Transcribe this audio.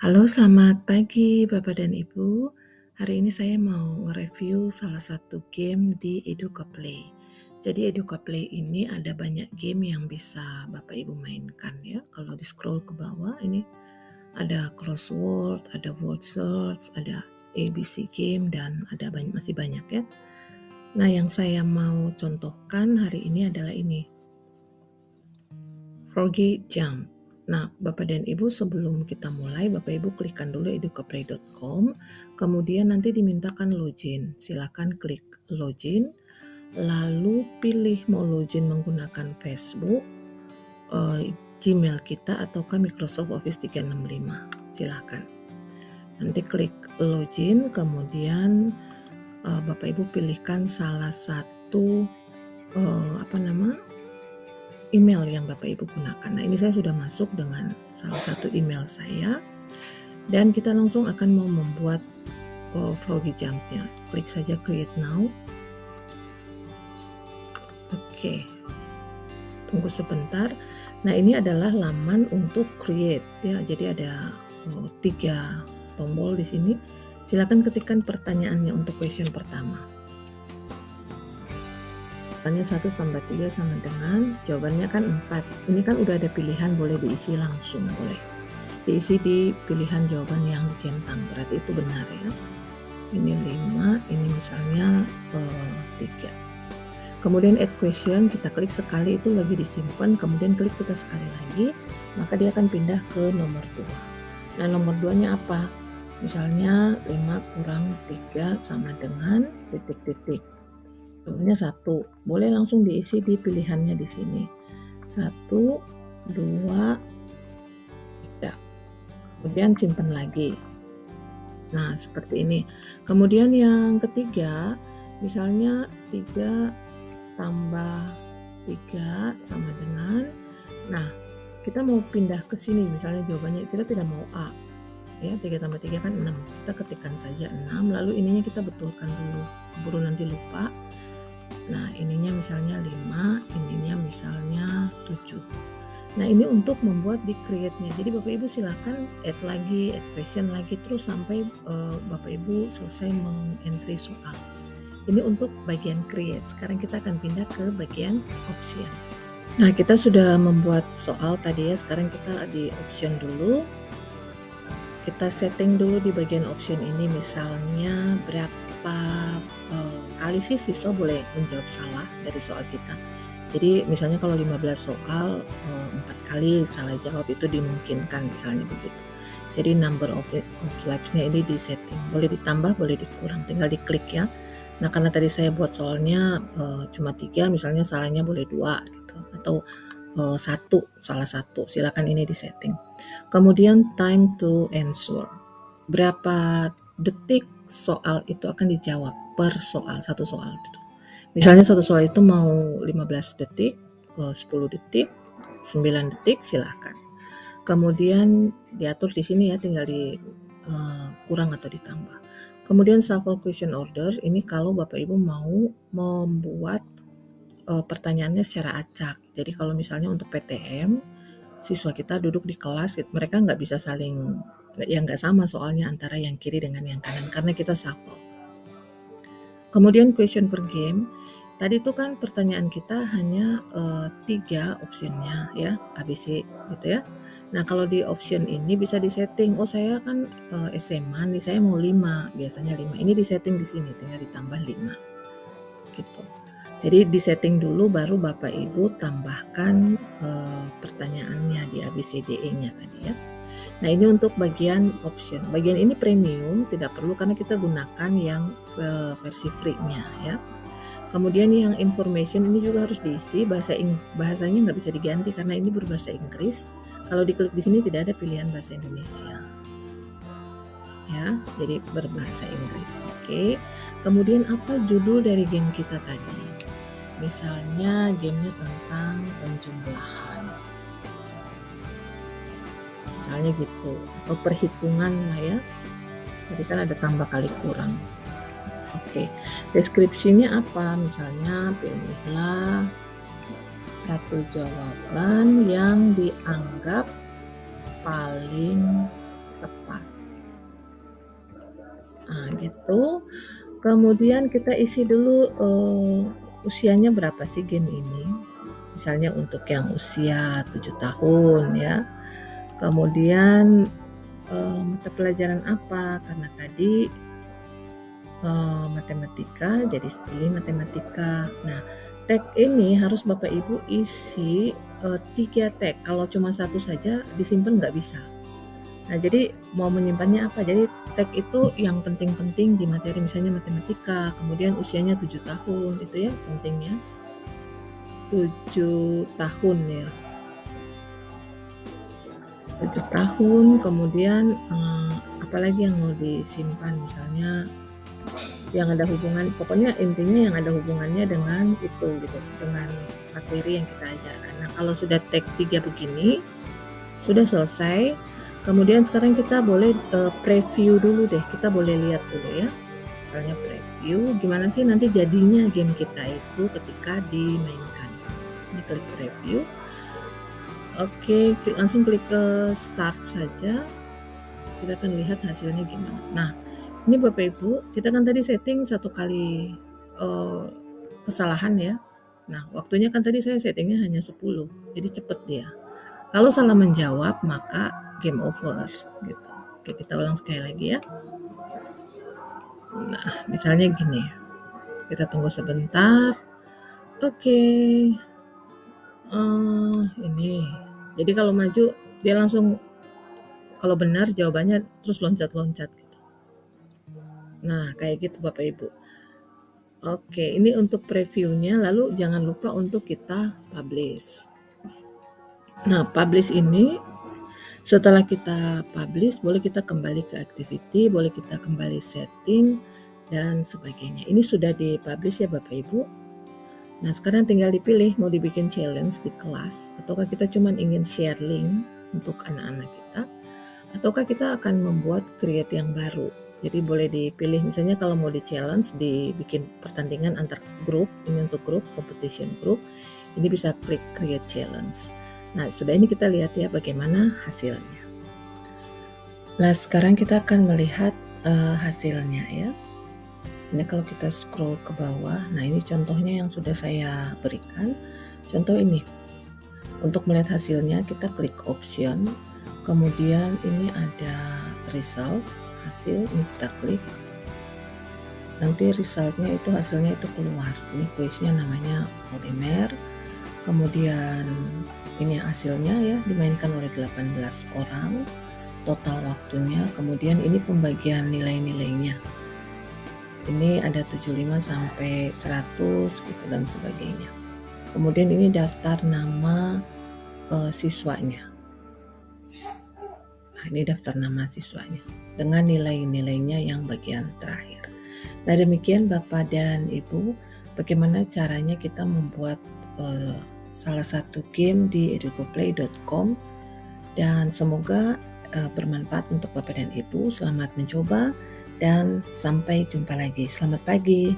Halo, selamat pagi Bapak dan Ibu. Hari ini saya mau nge-review salah satu game di Educaplay. Jadi Educaplay ini ada banyak game yang bisa Bapak Ibu mainkan ya. Kalau di scroll ke bawah ini ada crossword, ada word search, ada ABC game dan ada masih banyak ya. Nah, yang saya mau contohkan hari ini adalah ini. Froggy Jump. Nah, Bapak dan Ibu sebelum kita mulai, Bapak Ibu klikkan dulu educaplay.com, kemudian nanti dimintakan login. Silakan klik login, lalu pilih mau login menggunakan Facebook, Gmail kita ataukah Microsoft Office 365. Silakan. Nanti klik login, kemudian Bapak Ibu pilihkan salah satu email yang Bapak Ibu gunakan. Nah, ini saya sudah masuk dengan salah satu email saya dan kita langsung akan mau membuat Froggy Jump-nya. Klik saja create now. Oke. Tunggu sebentar. Nah, ini adalah laman untuk create ya. Jadi ada 3 tombol di sini. Silakan ketikkan pertanyaannya untuk question pertama. Tanya 1 tambah 3 sama dengan, jawabannya kan 4. Ini kan udah ada pilihan, boleh diisi langsung, boleh diisi di pilihan jawaban yang dicentang, berarti itu benar ya. Ini 5, ini misalnya 3. Kemudian add question, kita klik sekali itu lagi disimpan, kemudian klik kita sekali lagi, maka dia akan pindah ke nomor 2. Nah, nomor 2-nya apa? Misalnya 5 kurang 3 sama dengan titik-titik. Jawabannya 1. Boleh langsung diisi di pilihannya di sini. 1, 2, 3. Kemudian simpan lagi. Nah, seperti ini. Kemudian yang ketiga, misalnya 3 tambah 3 sama dengan, nah, kita mau pindah ke sini, misalnya jawabannya kita tidak mau A. Ya, 3 tambah 3 kan 6. Kita ketikkan saja 6, lalu ininya kita betulkan dulu. Keburu nanti lupa. Nah, ininya misalnya 5, ininya misalnya 7. Nah, ini untuk membuat di create-nya. Jadi Bapak Ibu silakan add lagi, add question lagi terus sampai Bapak Ibu selesai meng-entry soal. Ini untuk bagian create. Sekarang kita akan pindah ke bagian option. Nah, kita sudah membuat soal tadi ya. Sekarang kita di option dulu. Kita setting dulu di bagian option ini, misalnya berapa kali sih siswa boleh menjawab salah dari soal kita. Jadi misalnya kalau 15 soal 4 kali salah jawab itu dimungkinkan, misalnya begitu. Jadi number of lives-nya ini di setting, boleh ditambah boleh dikurang, tinggal diklik ya. Nah, karena tadi saya buat soalnya cuma 3, misalnya salahnya boleh 2 gitu, atau 1, salah 1, silakan ini di setting. Kemudian time to answer, berapa detik soal itu akan dijawab per soal, satu soal gitu. Misalnya satu soal itu mau 15 detik, 10 detik, 9 detik, silahkan. Kemudian diatur di sini ya, tinggal di kurang atau ditambah. Kemudian shuffle question order, ini kalau Bapak Ibu mau membuat pertanyaannya secara acak. Jadi kalau misalnya untuk PTM, siswa kita duduk di kelas, mereka nggak bisa saling, nggak sama soalnya antara yang kiri dengan yang kanan, karena kita shuffle. Kemudian question per game, tadi itu kan pertanyaan kita hanya 3 optionnya ya, ABC gitu ya. Nah, kalau di option ini bisa disetting, oh saya kan SMA nih, saya mau 5, biasanya 5. Ini disetting di sini, tinggal ditambah 5 gitu. Jadi disetting dulu baru Bapak Ibu tambahkan pertanyaannya di ABCDE-nya tadi ya. Nah, ini untuk bagian option. Bagian ini premium, tidak perlu karena kita gunakan yang versi free-nya ya. Kemudian yang information ini juga harus diisi, bahasanya nggak bisa diganti karena ini berbahasa Inggris. Kalau diklik di sini tidak ada pilihan bahasa Indonesia. Ya, jadi berbahasa Inggris. Oke. Kemudian apa judul dari game kita tadi? Misalnya gamenya tentang penjumlahan, misalnya gitu, atau perhitungan lah ya. Tadi kan ada tambah kali kurang. Oke, deskripsinya apa? Misalnya pilihlah satu jawaban yang dianggap paling tepat. itu. Kemudian kita isi dulu usianya berapa sih game ini. Misalnya untuk yang usia 7 tahun ya. Kemudian mata pelajaran apa, karena tadi matematika, jadi pilih matematika. Nah, tag ini harus Bapak Ibu isi 3 tag. Kalau cuma satu saja disimpan nggak bisa. Nah, jadi mau menyimpannya apa? Jadi tag itu yang penting-penting di materi, misalnya matematika, kemudian usianya 7 tahun, itu ya pentingnya. 7 tahun ya. 7 tahun, kemudian apalagi yang mau disimpan, misalnya yang ada hubungan, pokoknya intinya yang ada hubungannya dengan itu gitu, dengan materi yang kita ajarkan. Nah, kalau sudah tag 3 begini, sudah selesai. Kemudian sekarang kita boleh preview dulu deh, kita boleh lihat dulu ya. Misalnya preview, gimana sih nanti jadinya game kita itu ketika dimainkan. Ini klik preview. Oke, langsung klik ke start saja. Kita akan lihat hasilnya gimana. Nah, ini Bapak Ibu, kita kan tadi setting 1 kali kesalahan ya. Nah, waktunya kan tadi saya settingnya hanya 10, jadi cepet dia. Kalau salah menjawab maka game over gitu. Oke, kita ulang sekali lagi ya. Nah, misalnya gini. Kita tunggu sebentar. Oke. Ini. Jadi kalau maju dia langsung, kalau benar jawabannya terus loncat-loncat gitu. Nah, kayak gitu Bapak Ibu. Oke, ini untuk previewnya, lalu jangan lupa untuk kita publish. Nah, publish ini setelah kita publish, boleh kita kembali ke activity, boleh kita kembali setting, dan sebagainya. Ini sudah dipublish ya Bapak Ibu. Nah, sekarang tinggal dipilih mau dibikin challenge di kelas, ataukah kita cuma ingin share link untuk anak-anak kita, ataukah kita akan membuat create yang baru. Jadi boleh dipilih, misalnya kalau mau di challenge, dibikin pertandingan antar grup, ini untuk grup, competition group, ini bisa klik create challenge. Nah, sudah ini kita lihat ya bagaimana hasilnya. Nah, sekarang kita akan melihat hasilnya ya. Ini kalau kita scroll ke bawah, nah ini contohnya yang sudah saya berikan. Contoh ini, untuk melihat hasilnya kita klik option, kemudian ini ada result, hasil, ini kita klik. Nanti resultnya itu hasilnya itu keluar. Ini kuisnya namanya Polymer. Kemudian ini hasilnya ya, dimainkan oleh 18 orang. Total waktunya, kemudian ini pembagian nilai-nilainya. Ini ada 75 sampai 100 gitu dan sebagainya. Kemudian ini daftar nama siswanya. Nah, ini daftar nama siswanya dengan nilai-nilainya yang bagian terakhir. Nah, demikian Bapak dan Ibu, bagaimana caranya kita membuat salah satu game di edugoplay.com, dan semoga bermanfaat untuk Bapak dan Ibu. Selamat mencoba dan sampai jumpa lagi. Selamat pagi.